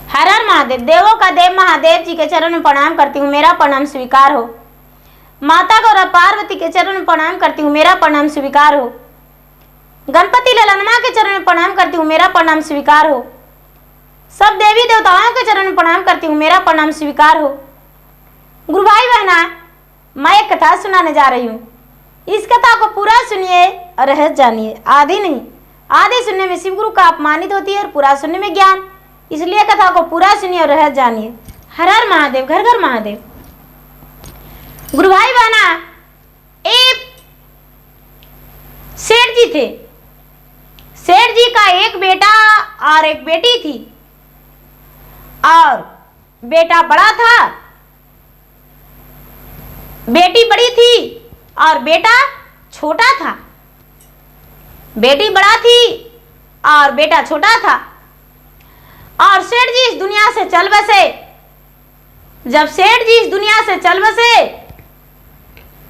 हर हर महादेव। देवों का देव महादेव जी के चरण में प्रणाम करती हूँ, मेरा प्रणाम स्वीकार हो। माता गौरा पार्वती के चरण में प्रणाम करती हूँ, मेरा प्रणाम स्वीकार हो। गणपति ललनमा के चरण में प्रणाम करती हूँ, मेरा प्रणाम स्वीकार हो। सब देवी देवताओं के चरण में प्रणाम करती हूँ, मेरा प्रणाम स्वीकार हो। गुरु भाई बहना, मैं एक कथा सुनाने जा रही हूँ। इस कथा को पूरा सुनिए और रहस्य जानिए, आधी नहीं। आधी सुनने में शिव गुरु का अपमानित होती है और पूरा सुनने में ज्ञान, इसलिए कथा को पूरा सुनिए और रहस्य जानिए। हर हर महादेव, घर घर महादेव। गुरु भाई बहना, एक सेठ जी थे। सेठ जी का एक बेटा और एक बेटी थी, और बेटा बड़ा था, बेटी बड़ी थी और बेटा छोटा था। बेटी बड़ा थी और बेटा छोटा था। और सेठ जी इस दुनिया से चल बसे। जब सेठ जी इस दुनिया से चल बसे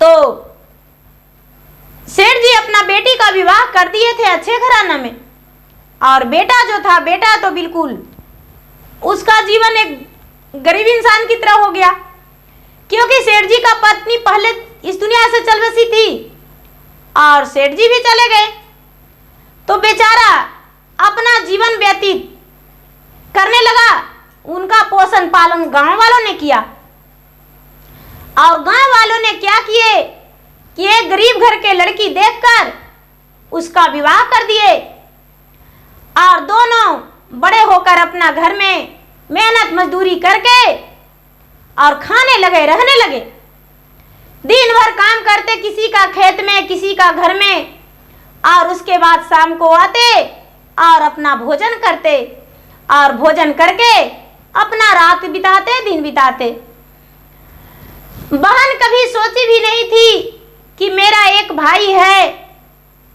तो सेठ जी अपना बेटी का विवाह कर दिए थे अच्छे घराना में, और बेटा जो था, बेटा तो बिल्कुल उसका जीवन एक गरीब इंसान की तरह हो गया, क्योंकि सेठ जी का पत्नी पहले इस दुनिया से चल बसी थी और सेठ जी भी चले गए। तो बेचारा अपना जीवन व्यतीत करने लगा। उनका पोषण पालन गांव वालों ने किया, और गांव वालों ने क्या किए कि एक गरीब घर के लड़की देखकर उसका विवाह कर दिए, और दोनों बड़े होकर अपना घर में मेहनत मजदूरी करके और खाने लगे, रहने लगे। दिन भर काम करते, किसी का खेत में, किसी का घर में, और उसके बाद शाम को आते और अपना भोजन करते, और भोजन करके अपना रात बिताते, दिन बिताते। बहन कभी सोची भी नहीं थी कि मेरा एक भाई है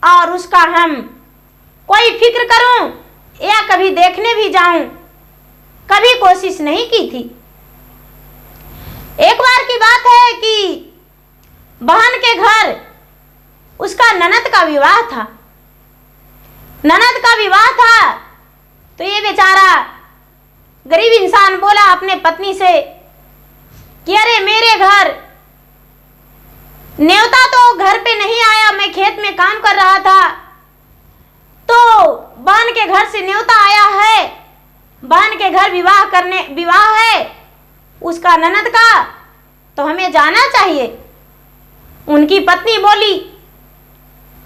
और उसका हम कोई फिक्र करूं या कभी देखने भी जाऊं, कभी कोशिश नहीं की थी। एक बार की बात है कि बहन के घर उसका ननद का विवाह था। ननद का विवाह था तो ये बेचारा गरीब इंसान बोला अपने पत्नी से कि अरे मेरे घर न्योता तो घर पे नहीं आया, मैं खेत में काम कर रहा था, तो बहन के घर से न्योता आया है, बहन के घर विवाह है उसका ननद का, तो हमें जाना चाहिए। उनकी पत्नी बोली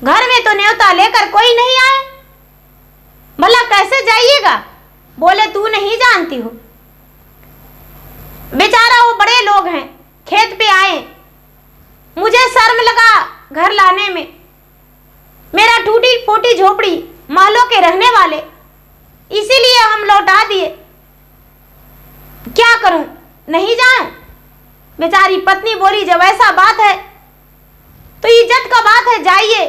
घर में तो न्योता लेकर कोई नहीं आए, भला कैसे जाइएगा? बोले तू नहीं जानती हो। बेचारा वो बड़े लोग हैं, खेत पे आए, मुझे शर्म लगा घर लाने में। मेरा टूटी फूटी झोपड़ी महलों के रहने वाले, इसीलिए हम लौटा दिए। क्या करूं, नहीं जाऊं? बेचारी पत्नी बोली जब ऐसा बात है तो इज्जत का बात है, जाइए।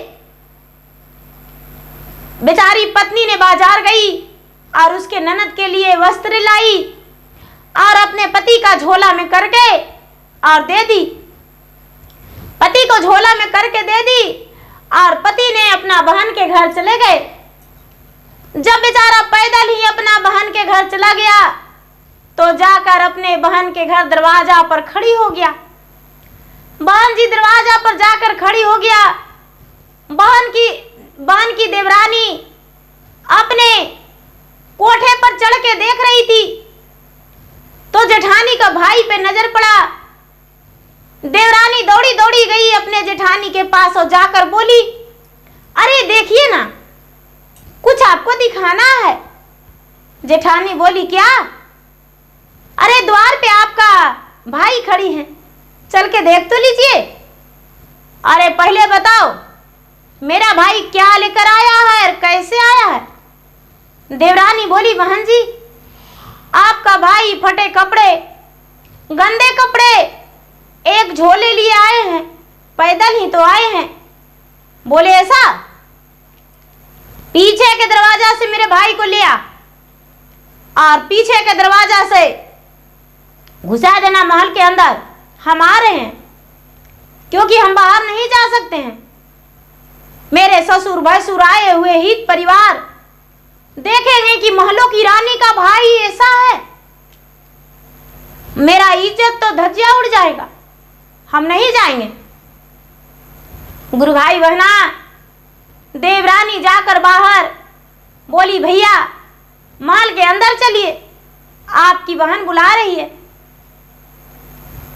बेचारी पत्नी ने बाजार गई और उसके ननद के लिए वस्त्र लाई और अपने पति का झोला में करके और दे दी। पति को झोला में करके दे दी और पति ने अपना बहन के घर चले गए। जब बेचारा पैदल ही अपना बहन के घर चला गया तो जाकर अपने बहन के घर दरवाजा पर खड़ी हो गया। बहन जी दरवाजा पर जाकर खड़ी हो गया। बहन की देवरानी अपने कोठे पर चढ़ के देख रही थी तो जेठानी का भाई पे नजर पड़ा। देवरानी दौड़ी दौड़ी गई अपने जेठानी के पास और जाकर बोली, अरे देखिए ना, कुछ आपको दिखाना है। जेठानी बोली क्या? अरे द्वार पे आपका भाई खड़ी हैं, चल के देख तो लीजिए। अरे पहले बताओ मेरा भाई क्या लेकर आया है और कैसे आया है? देवरानी बोली, बहन जी आपका भाई फटे कपड़े, गंदे कपड़े एक झोले लिए आए हैं, पैदल ही तो आए हैं। बोले ऐसा? पीछे के दरवाजा से मेरे भाई को लिया और पीछे के दरवाजा से घुसा देना महल के अंदर। हम आ रहे हैं क्योंकि हम बाहर नहीं जा सकते हैं। मेरे ससुर भैसुर आए हुए हित परिवार देखेंगे कि महलों की रानी का भाई ऐसा है इज्जत तो धज्जिया उड़ जाएगा, हम नहीं जाएंगे। गुरु भाई बहना, देवरानी जाकर बाहर बोली, भैया महल के अंदर चलिए, आपकी बहन बुला रही है।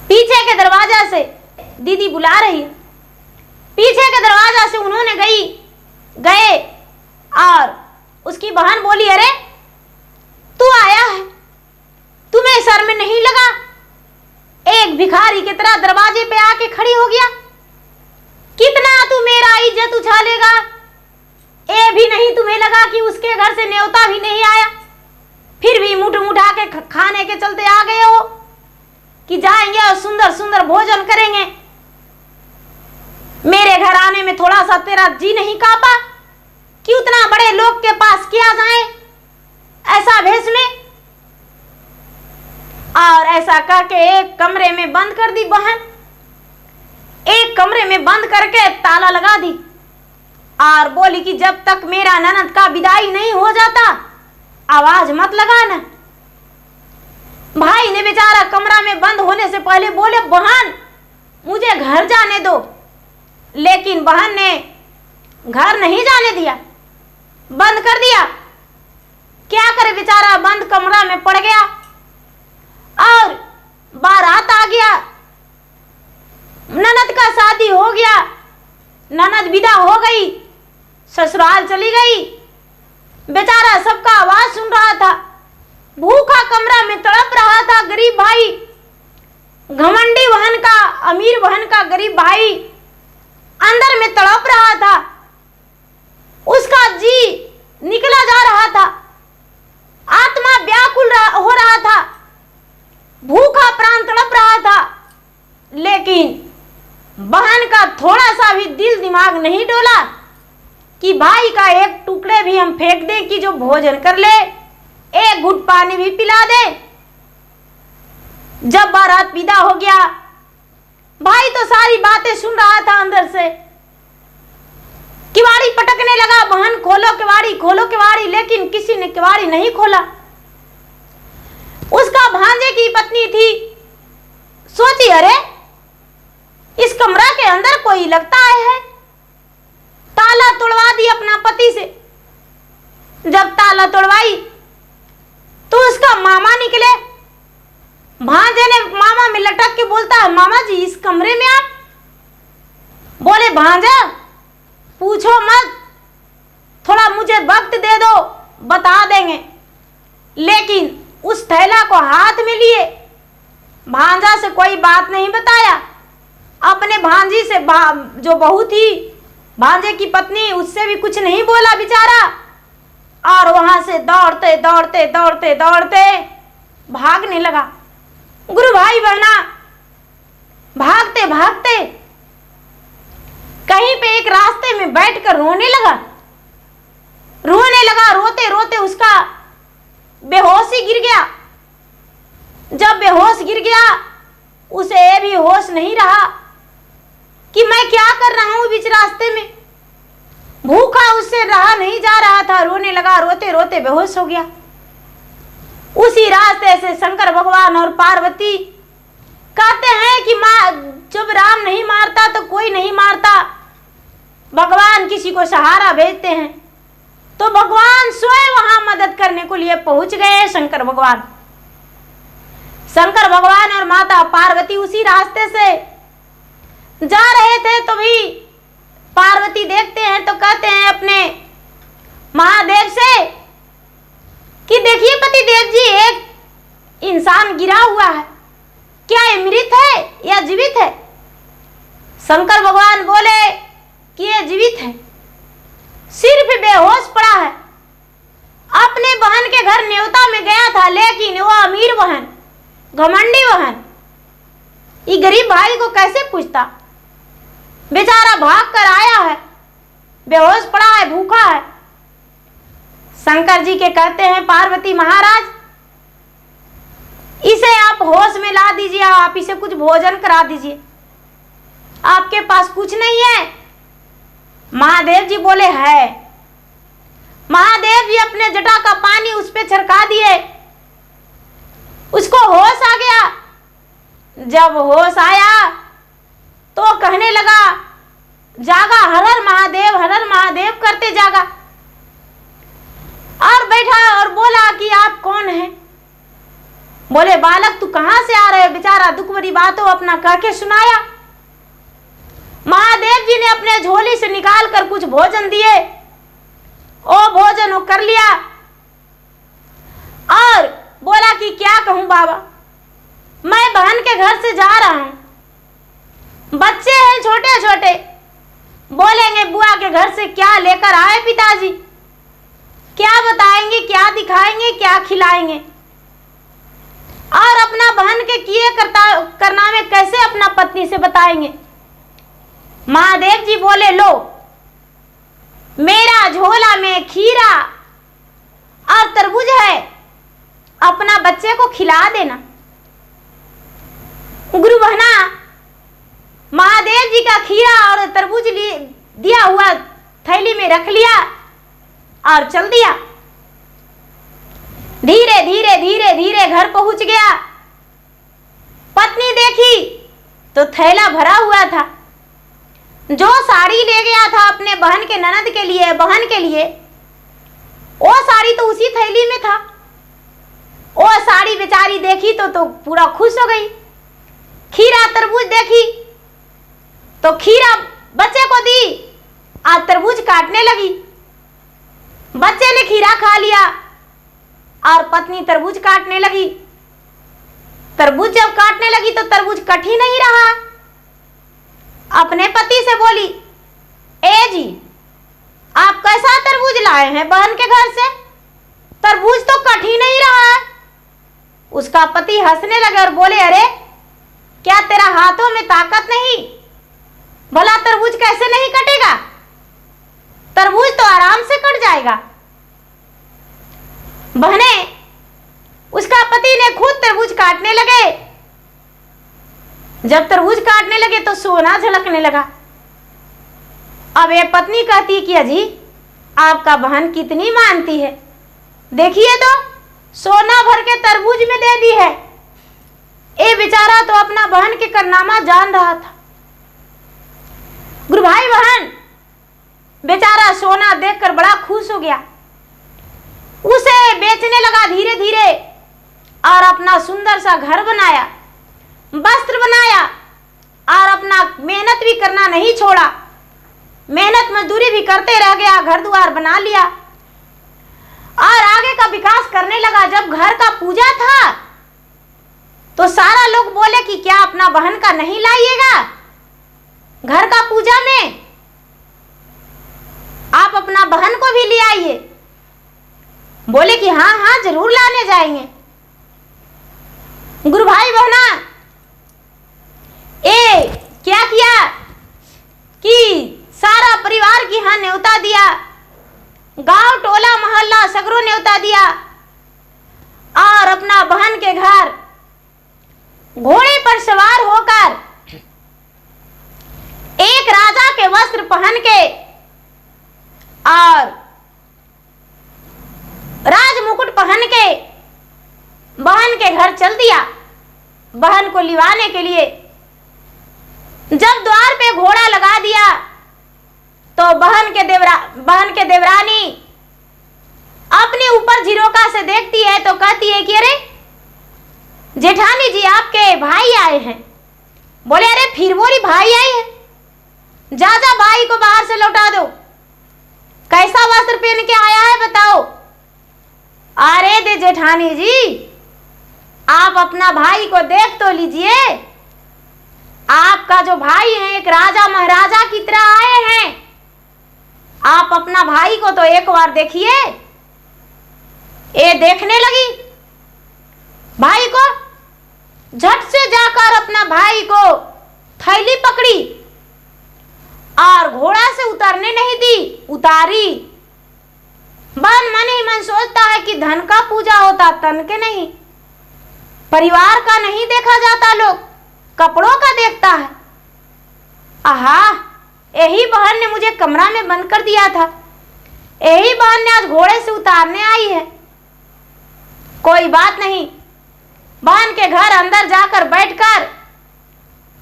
पीछे के दरवाजा से दीदी बुला रही है। पीछे के दरवाजा से उन्होंने गए और उसकी बहन बोली, अरे तू आया है, तुम्हें सर में नहीं लगा? एक भिखारी की तरह दरवाजे पे आके खड़ी हो गया। कितना तू मेरा इज्जत उछालेगा? ये भी नहीं तुम्हें लगा कि उसके घर से न्योता भी नहीं आया, फिर भी मुठ मुठा के खाने के चलते आ गए हो कि जाएंगे और सुंदर सुंदर भोजन करेंगे। मेरे घर आने में थोड़ा सा तेरा जी नहीं कांपा कि उतना बड़े लोग के पास किया जाए ऐसा भेष में? और ऐसा कह के एक कमरे में बंद कर दी बहन, एक कमरे में बंद करके ताला लगा दी और बोली कि जब तक मेरा ननद का विदाई नहीं हो जाता आवाज मत लगाना। भाई ने बेचारा कमरा में बंद होने से पहले बोले, बहन मुझे घर जाने दो, लेकिन बहन ने घर नहीं जाने दिया, बंद कर दिया। क्या करे बेचारा, बंद कमरा में पड़ गया और बारात आ गया, ननद का शादी हो गया, ननद विदा हो गई, ससुराल चली गई। बेचारा सबका आवाज सुन रहा था, भूखा कमरा में तड़प रहा था गरीब भाई, घमंडी बहन का, अमीर बहन का गरीब भाई अंदर में तड़प रहा था, उसका जी निकला जा रहा था, आत्मा व्याकुल हो रहा था, भूखा प्राण तड़प रहा था, लेकिन बहन का थोड़ा सा भी दिल दिमाग नहीं डोला कि भाई का एक टुकड़े भी हम फेंक दें कि जो भोजन कर ले, एक घुट पानी भी पिला दे। जब बारात विदा हो गया, भाई तो सारी बातें सुन रहा था अंदर से, किवाड़ी पटकने लगा, बहन खोलो किवाड़ी, खोलो किवाड़ी, लेकिन किसी ने किवाड़ी नहीं खोला। उसका भांजे की पत्नी थी, सोची अरे इस कमरा के अंदर कोई लगता है, ताला तोड़वा दी अपना पति से। जब ताला तोड़वाई तो उसका मामा निकले, भांजे ने मामा में लटक के बोलता है, मामा जी इस कमरे में आप? बोले, भांजा पूछो मत, थोड़ा मुझे वक्त दे दो, बता देंगे। लेकिन उस थैला को हाथ में लिए भांजा से कोई बात नहीं बताया, अपने भांजी से जो बहू थी, भांजे की पत्नी, उससे भी कुछ नहीं बोला बेचारा, और वहां से दौड़ते दौड़ते दौड़ते दौड़ते भागने लगा। गुरु भाई बहना, भागते भागते कहीं पे एक रास्ते में बैठकर रोने लगा, रोते रोते उसका बेहोशी गिर गया। जब बेहोश गिर गया, उसे भी होश नहीं रहा कि मैं क्या कर रहा हूं बीच रास्ते में, भूखा उससे रहा नहीं जा रहा था, रोने लगा, रोते रोते बेहोश हो गया। उसी रास्ते से शंकर भगवान और पार्वती कहते हैं कि माँ, जब राम नहीं मारता तो कोई नहीं मारता, भगवान किसी को सहारा भेजते हैं, तो भगवान स्वयं वहां मदद करने को लिए पहुंच गए। शंकर भगवान और माता पार्वती उसी रास्ते से जा रहे थे, तो भी पार्वती देखते हैं तो कहते हैं अपने महादेव से कि देखिए पतिदेव जी, एक इंसान गिरा हुआ है, क्या ये मृत है या जीवित है? शंकर भगवान बोले कि ये जीवित है, सिर्फ बेहोश पड़ा है, अपने बहन के घर न्योता में गया था, लेकिन वो अमीर बहन, घमंडी बहन, ये गरीब भाई को कैसे पूछता? बेचारा भाग कर आया है, बेहोश पड़ा है, भूखा है। शंकर जी के कहते हैं, पार्वती महाराज इसे आप होश में ला दीजिए, आप इसे कुछ भोजन करा दीजिए, आपके पास कुछ नहीं है? महादेव जी बोले है। महादेव जी अपने जटा का पानी उस पे छिड़का दिए, उसको होश आ गया, जब होश आया तो कहने लगा, जागा, हर हर महादेव करते जागा और बैठा और बोला कि आप कौन हैं? बोले, बालक तू कहां से आ रहे? बेचारा दुख भरी बातों अपना कह के सुनाया। महादेव जी ने अपने झोली से निकाल कर कुछ भोजन दिए। ओ भोजन वो कर लिया और बोला कि क्या कहूं बाबा, मैं बहन के घर से जा रहा हूं। बच्चे हैं छोटे छोटे, बोलेंगे बुआ के घर से क्या लेकर आए पिताजी, क्या बताएंगे, क्या दिखाएंगे, क्या खिलाएंगे, और अपना बहन के किए करना में कैसे अपना पत्नी से बताएंगे। महादेव जी बोले, लो मेरा झोला में खीरा और तरबूज है, अपना बच्चे को खिला देना। गुरु बहना महादेव जी का खीरा और तरबूज दिया हुआ थैली में रख लिया और चल दिया। धीरे धीरे धीरे धीरे घर पहुंच गया। पत्नी देखी तो थैला भरा हुआ था। जो साड़ी ले गया था अपने बहन के ननद के लिए, बहन के लिए, वो साड़ी तो उसी थैली में था। वो साड़ी बेचारी देखी तो पूरा खुश हो गई। खीरा तरबूज देखी तो खीरा बच्चे को दी और तरबूज काटने लगी। बच्चे ने खीरा खा लिया और पत्नी तरबूज काटने लगी। तरबूज जब काटने लगी तो तरबूज कट ही नहीं रहा। अपने पति से बोली, ए जी आप कैसा तरबूज लाए हैं बहन के घर से, तरबूज तो कट ही नहीं रहा है। उसका पति हंसने लगे और बोले, अरे क्या तेरा हाथों में ताकत नहीं? भला तरबूज कैसे नहीं कटेगा? तरबूज तो आराम से कट जाएगा। बहने, उसका पति ने खुद तरबूज काटने लगे। जब तरबूज काटने लगे तो सोना झलकने लगा। अब ये पत्नी कहती कि अजी आपका बहन कितनी मानती है, देखिए तो सोना भर के तरबूज में दे दी है। ये बेचारा तो अपना बहन के कारनामा जान रहा था। गुरु भाई बहन, बेचारा सोना देखकर बड़ा खुश हो गया। उसे बेचने लगा धीरे धीरे और अपना सुंदर सा घर बनाया, वस्त्र बनाया और अपना मेहनत भी करना नहीं छोड़ा। मेहनत मजदूरी भी करते रह गया, घर द्वार बना लिया और आगे का विकास करने लगा। जब घर का पूजा था तो सारा लोग बोले कि क्या अपना बहन का नहीं लाइएगा घर का पूजा में, आप अपना बहन को भी ले आइए। बोले कि हाँ हाँ जरूर लाने जाएंगे। गुरु भाई बहना, ए क्या किया कि सारा परिवार की यहाँ न्योता दिया, गांव टोला मोहल्ला सगरों न्योता दिया और अपना बहन के घर घोड़े पर सवार होकर एक राजा के वस्त्र पहन के और राज मुकुट पहन के बहन के घर चल दिया बहन को लिवाने के लिए। जब द्वार पे घोड़ा लगा दिया तो बहन के देवरानी अपने ऊपर झिरोका से देखती है तो कहती है कि अरे जेठानी जी आपके भाई आए हैं। बोले, अरे फिर बोली भाई आए हैं, जा भाई को बाहर से लौटा दो। कैसा वस्त्र पहन के आया है बताओ। अरे दे जेठानी जी, आप अपना भाई को देख तो लीजिए। आपका जो भाई है एक राजा महाराजा की तरह आए हैं। आप अपना भाई को तो एक बार देखिए। ये देखने लगी भाई को, झट से जाकर अपना भाई को थैली पकड़ी और घोड़ा से उतरने नहीं दी, उतारी। मन ही मन सोचता है कि धन का पूजा होता, तन के नहीं, परिवार का नहीं देखा जाता, लोग कपड़ों का देखता है। आहा, यही बहन ने मुझे कमरा में बंद कर दिया था, यही बहन ने आज घोड़े से उतारने आई है। कोई बात नहीं, बहन के घर अंदर जाकर बैठकर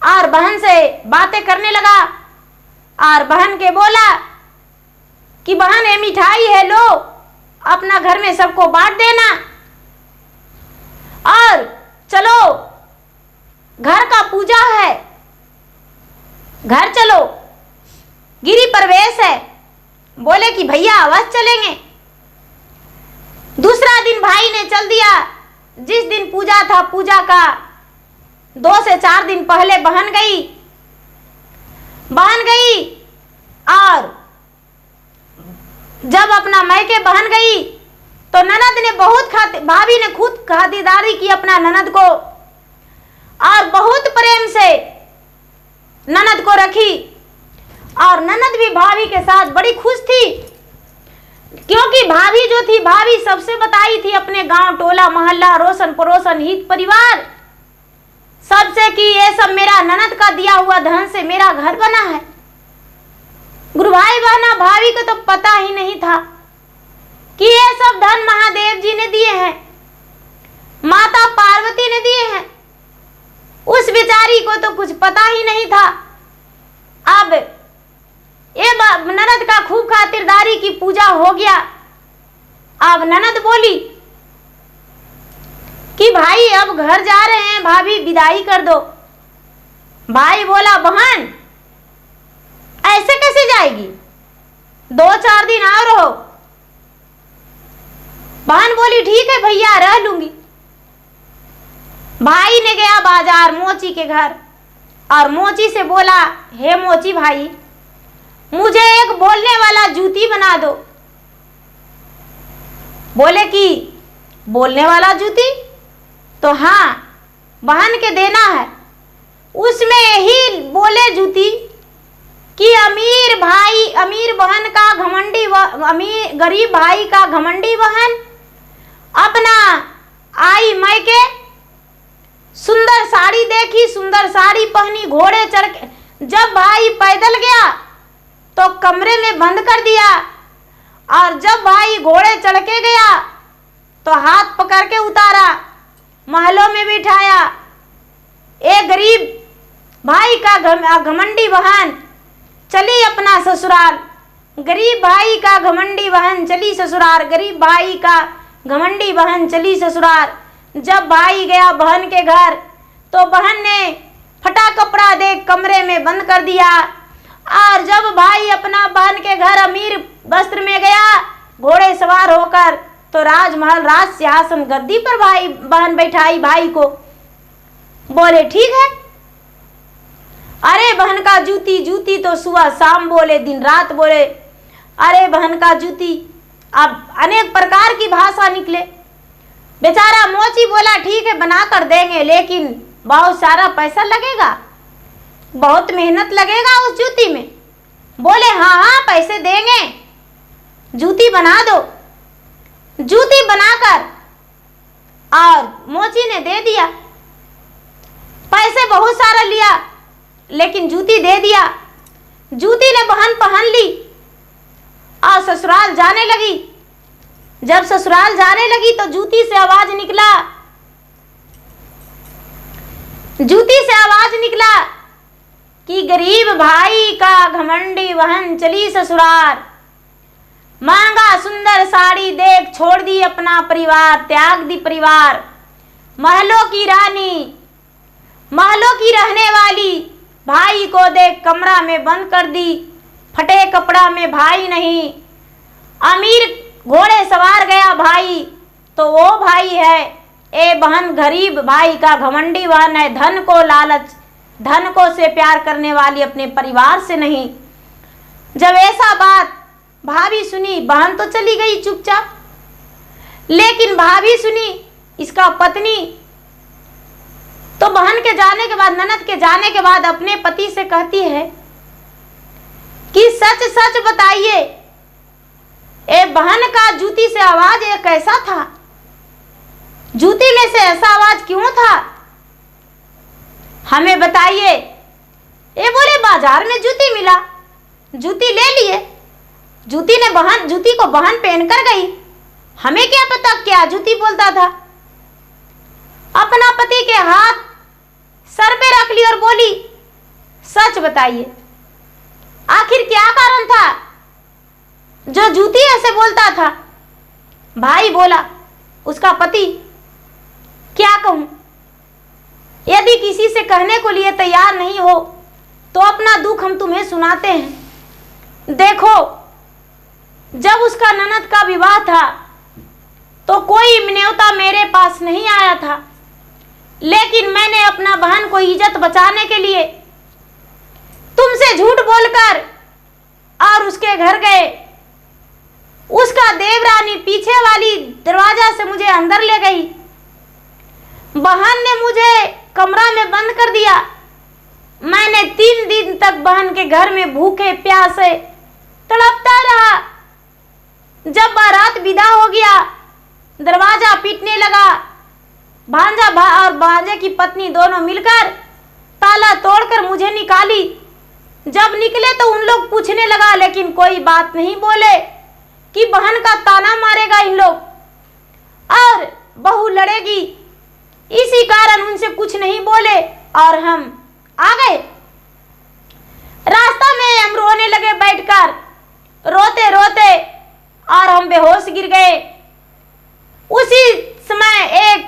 और बहन से बातें करने लगा और बहन के बोला कि बहन ये मिठाई है, लो अपना घर में सबको बांट देना और चलो घर का पूजा है, घर चलो, गिरी प्रवेश है। बोले कि भैया अवश्य चलेंगे। दूसरा दिन भाई ने चल दिया। जिस दिन पूजा था, पूजा का 2 से 4 दिन पहले बहन गई और जब अपना मैके बहन गई तो ननद ने भाभी ने खुद खातिरदारी की अपना ननद को और बहुत प्रेम से ननद को रखी और ननद भी भाभी के साथ बड़ी खुश थी, क्योंकि भाभी जो थी, भाभी सबसे बताई थी अपने गांव टोला मोहल्ला रोशन पड़ोसन हित परिवार सबसे कि ये सब मेरा ननद का दिया हुआ धन से मेरा घर बना है। गुरु भाई बहना, भाभी को तो पता ही नहीं था कि ये सब धन महादेव जी ने दिए हैं, माता पार्वती ने दिए हैं। उस बेचारी को तो कुछ पता ही नहीं था। अब ये ननद का खूब खातिरदारी की पूजा हो गया। अब ननद बोली कि भाई अब घर जा रहे हैं, भाभी विदाई कर दो। भाई बोला बहन ऐसे कैसे जाएगी, 2-4 दिन और रहो। बहन बोली ठीक है भैया रह लूंगी। भाई ने गया बाजार मोची के घर और मोची से बोला, हे मोची भाई मुझे एक बोलने वाला जूती बना दो। बोले कि बोलने वाला जूती, तो हाँ बहन के देना है। उसमें यही बोले जूती कि अमीर बहन का घमंडी गरीब भाई का घमंडी बहन अपना आई मैके सुंदर साड़ी देखी, सुंदर साड़ी पहनी, घोड़े चढ़ के जब भाई पैदल गया तो कमरे में बंद कर दिया और जब भाई घोड़े चढ़ के गया तो हाथ पकड़ के उतारा, महलों में बिठाया। एक गरीब भाई का घमंडी बहन चली अपना ससुराल, गरीब भाई का घमंडी बहन चली ससुराल, गरीब भाई का घमंडी बहन चली ससुराल। जब भाई गया बहन के घर तो बहन ने फटा कपड़ा देख कमरे में बंद कर दिया और जब भाई अपना बहन के घर अमीर वस्त्र में गया घोड़े सवार होकर तो राजमहल राज सिंहासन गद्दी पर भाई बहन बैठाई भाई को। बोले ठीक है। अरे बहन का जूती तो सुबह शाम बोले, दिन रात बोले, अरे बहन का जूती। अब अनेक प्रकार की भाषा निकले। बेचारा मोची बोला ठीक है बना कर देंगे, लेकिन बहुत सारा पैसा लगेगा, बहुत मेहनत लगेगा उस जूती में। बोले हाँ पैसे देंगे, जूती बना दो। जूती बनाकर और मोची ने दे दिया। पैसे बहुत सारा लिया लेकिन जूती दे दिया। जूती ने बहन पहन ली और ससुराल जाने लगी। जब ससुराल जाने लगी तो जूती से आवाज निकला कि गरीब भाई का घमंडी बहन चली ससुराल, महंगा सुंदर साड़ी देख छोड़ दी अपना परिवार, त्याग दी परिवार, महलों की रानी, महलों की रहने वाली भाई को देख कमरा में बंद कर दी, फटे कपड़ा में भाई नहीं, अमीर घोड़े सवार गया भाई तो वो भाई है, ए बहन गरीब भाई का घमंडी बहन है, धन को लालच, धन को से प्यार करने वाली, अपने परिवार से नहीं। जब ऐसा बात भाभी सुनी, बहन तो चली गई चुपचाप, लेकिन भाभी सुनी इसका पत्नी तो बहन के जाने के बाद, ननद के जाने के बाद अपने पति से कहती है कि सच सच बताइए ए बहन का जूती से आवाज ये कैसा था, जूती में से ऐसा आवाज क्यों था, हमें बताइए। ये बोले बाजार में जूती मिला, जूती ले लिए, जूती को बहन पहनकर गई, हमें क्या पता क्या जूती बोलता था। अपना पति के हाथ सर पे रख ली और बोली सच बताइए, आखिर क्या कारण था जो जूती ऐसे बोलता था? भाई बोला, उसका पति। क्या कहूं, यदि किसी से कहने को लिए तैयार नहीं हो तो अपना दुख हम तुम्हें सुनाते हैं। देखो, जब उसका ननद का विवाह था तो कोई न्योता मेरे पास नहीं आया था, लेकिन मैंने अपना बहन को इज्जत बचाने के लिए तुमसे झूठ बोलकर और उसके घर गए। उसका देवरानी पीछे वाली दरवाजा से मुझे अंदर ले गई। बहन ने मुझे कमरा में बंद कर दिया। मैंने 3 दिन तक बहन के घर में भूखे प्यासे तड़पता रहा। जब बारात विदा हो गया, दरवाजा पीटने लगा। भांजा और भांजे की पत्नी दोनों मिलकर ताला तोड़कर मुझे निकाली। जब निकले तो उन लोग पूछने लगा, लेकिन कोई बात नहीं बोले कि बहन का ताना मारेगा इन लोग और बहू लड़ेगी। इसी कारण उनसे कुछ नहीं बोले और हम आ गए। रास्ता में हम रोने लगे बैठकर, रोते रोते, और हम बेहोश गिर गए। उसी समय एक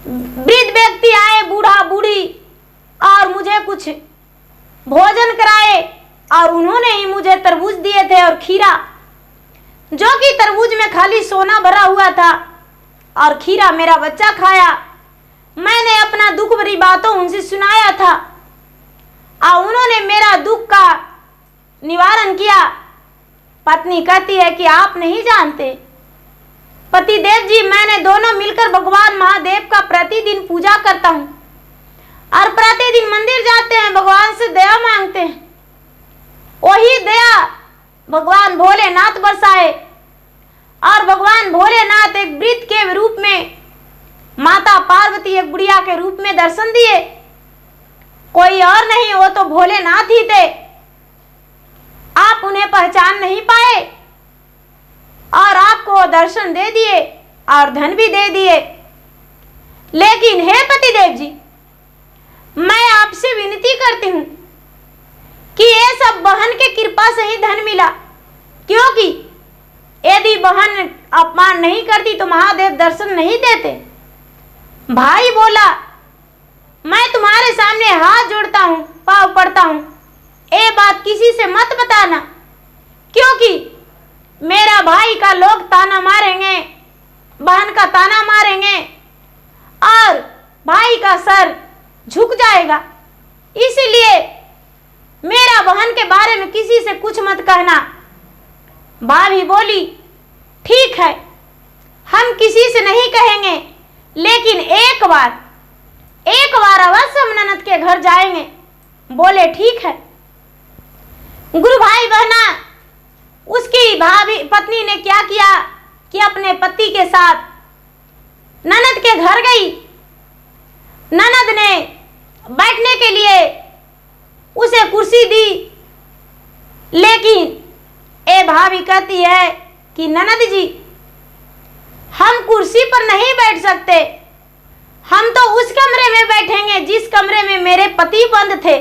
वृद्ध व्यक्ति आए, बूढ़ा बूढ़ी, और मुझे कुछ भोजन कराए और उन्होंने ही मुझे तरबूज दिए थे और खीरा, जो कि तरबूज में खाली सोना भरा हुआ था और खीरा मेरा बच्चा खाया। मैंने अपना दुख भरी बातों उनसे सुनाया था और उन्होंने मेरा दुख का निवारण किया। पत्नी कहती है कि आप नहीं जानते पतिदेव जी, मैंने दोनों मिलकर भगवान महादेव का प्रतिदिन पूजा करता हूँ और प्रतिदिन मंदिर जाते हैं, भगवान से दया मांगते हैं। वही दया भगवान भोलेनाथ बरसाए और भगवान भोलेनाथ एक वृद्ध के रूप में, माता पार्वती एक बुढ़िया के रूप में दर्शन दिए। कोई और नहीं, वो तो भोलेनाथ ही थे। आप उन्हें पहचान नहीं पाए और आपको दर्शन दे दिए और धन भी दे दिए। लेकिन हे पतिदेव जी, मैं आपसे विनती करती हूँ कि ये सब बहन के कृपा से ही धन मिला, क्योंकि यदि बहन अपमान नहीं करती तो महादेव दर्शन नहीं देते। भाई बोला, मैं तुम्हारे सामने हाथ जोड़ता हूँ, पाँव पड़ता हूँ, ये बात किसी से मत बताना, क्योंकि मेरा भाई का लोग ताना मारेंगे, बहन का ताना मारेंगे और भाई का सर झुक जाएगा। इसीलिए मेरा बहन के बारे में किसी से कुछ मत कहना। भाभी बोली, ठीक है, हम किसी से नहीं कहेंगे, लेकिन एक बार अवश्य हम ननद के घर जाएंगे। बोले ठीक है। गुरु भाई बहना, उसकी भाभी पत्नी ने क्या किया कि अपने पति के साथ ननद के घर गई। ननद ने बैठने के लिए उसे कुर्सी दी, लेकिन ए भाभी कहती है कि ननद जी, हम कुर्सी पर नहीं बैठ सकते, हम तो उस कमरे में बैठेंगे जिस कमरे में मेरे पति बंद थे,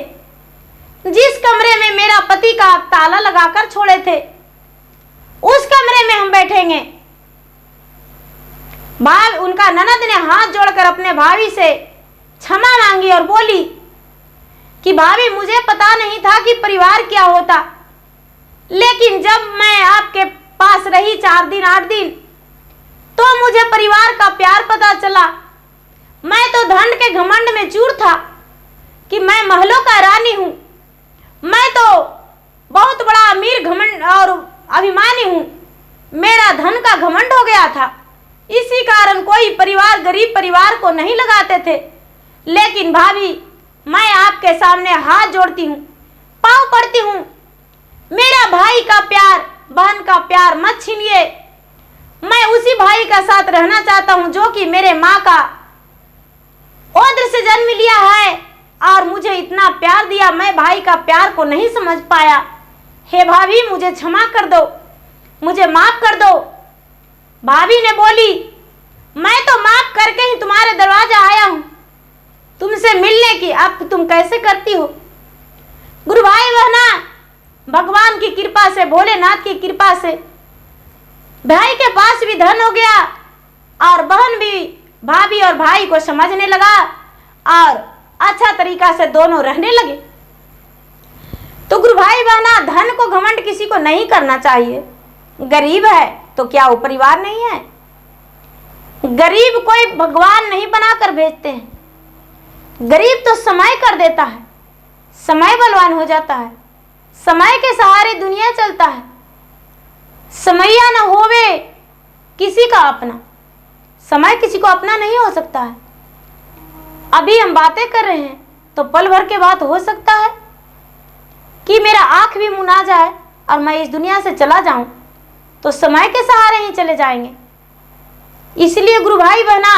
जिस कमरे में मेरा पति का ताला लगाकर छोड़े थे, उस कमरे में हम बैठेंगे। उनका ननद ने हाथ जोड़कर अपने भाभी से क्षमा मांगी और बोली कि भाभी, मुझे पता नहीं था कि परिवार क्या होता, लेकिन जब मैं आपके पास रही 4 दिन 8 दिन तो मुझे परिवार का प्यार पता चला। मैं तो धन के घमंड में चूर था कि मैं महलों का रानी हूँ, मैं तो बहुत बड़ा अमीर घमंड और अभिमानी हूँ, मेरा धन का घमंड हो गया था। इसी कारण कोई परिवार गरीब परिवार को नहीं लगाते थे। लेकिन भाभी, मैं आपके सामने हाथ जोड़ती हूँ, पाँव पड़ती हूँ, मेरा भाई का प्यार, बहन का प्यार मत छीनिए। मैं उसी भाई का साथ रहना चाहता हूँ जो कि मेरे माँ का ओद्र से जन्म लिया है और मुझे इतना प्यार दिया। मैं भाई का प्यार को नहीं समझ पाया। हे भाभी, मुझे क्षमा कर दो, मुझे माफ कर दो। भाभी ने बोली, मैं तो माफ करके ही तुम्हारे दरवाजा आया हूँ, तुमसे मिलने की, अब तुम कैसे करती हो। गुरु भाई बहना, भगवान की कृपा से, भोलेनाथ की कृपा से भाई के पास भी धन हो गया और बहन भी भाभी और भाई को समझने लगा और अच्छा तरीका से दोनों रहने लगे। तो गुरु भाई बहना, धन को घमंड किसी को नहीं करना चाहिए। गरीब है तो क्या वो परिवार नहीं है? गरीब कोई भगवान नहीं बनाकर भेजते हैं। गरीब तो समय कर देता है, समय बलवान हो जाता है, समय के सहारे दुनिया चलता है। समैया न होवे किसी का अपना, समय किसी को अपना नहीं हो सकता है। अभी हम बातें कर रहे हैं तो पल भर के बाद हो सकता है कि मेरा आंख भी मुना जाए और मैं इस दुनिया से चला जाऊं, तो समय के सहारे ही चले जाएंगे। इसलिए गुरु भाई बहना,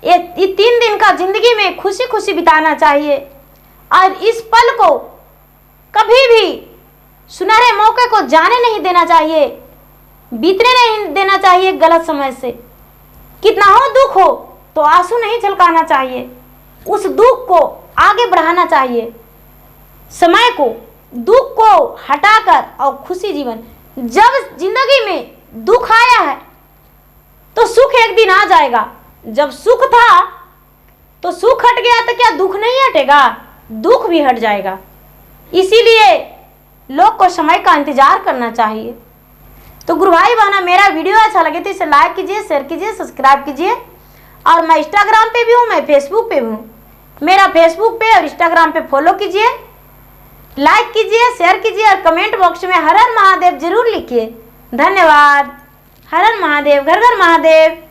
ये 3 दिन का जिंदगी में खुशी खुशी बिताना चाहिए और इस पल को कभी भी, सुनहरे मौके को जाने नहीं देना चाहिए, बीतने नहीं देना चाहिए गलत समय से। कितना हो दुख हो तो आंसू नहीं झलकाना चाहिए, उस दुख को आगे बढ़ाना चाहिए। समय को, दुख को हटाकर और खुशी जीवन। जब जिंदगी में दुख आया है तो सुख एक दिन आ जाएगा। जब सुख था तो सुख हट गया तो क्या दुख नहीं हटेगा? दुख भी हट जाएगा। इसीलिए लोग को समय का इंतजार करना चाहिए। तो गुरु भाई बहना, मेरा वीडियो अच्छा लगे तो इसे लाइक कीजिए, शेयर कीजिए, सब्सक्राइब कीजिए। और मैं इंस्टाग्राम पे भी हूँ, मैं फेसबुक पे भी हूँ। मेरा फेसबुक पे और इंस्टाग्राम पे फॉलो कीजिए, लाइक कीजिए, शेयर कीजिए और कमेंट बॉक्स में हर हर महादेव जरूर लिखिए। धन्यवाद। हर हर महादेव, घर घर महादेव।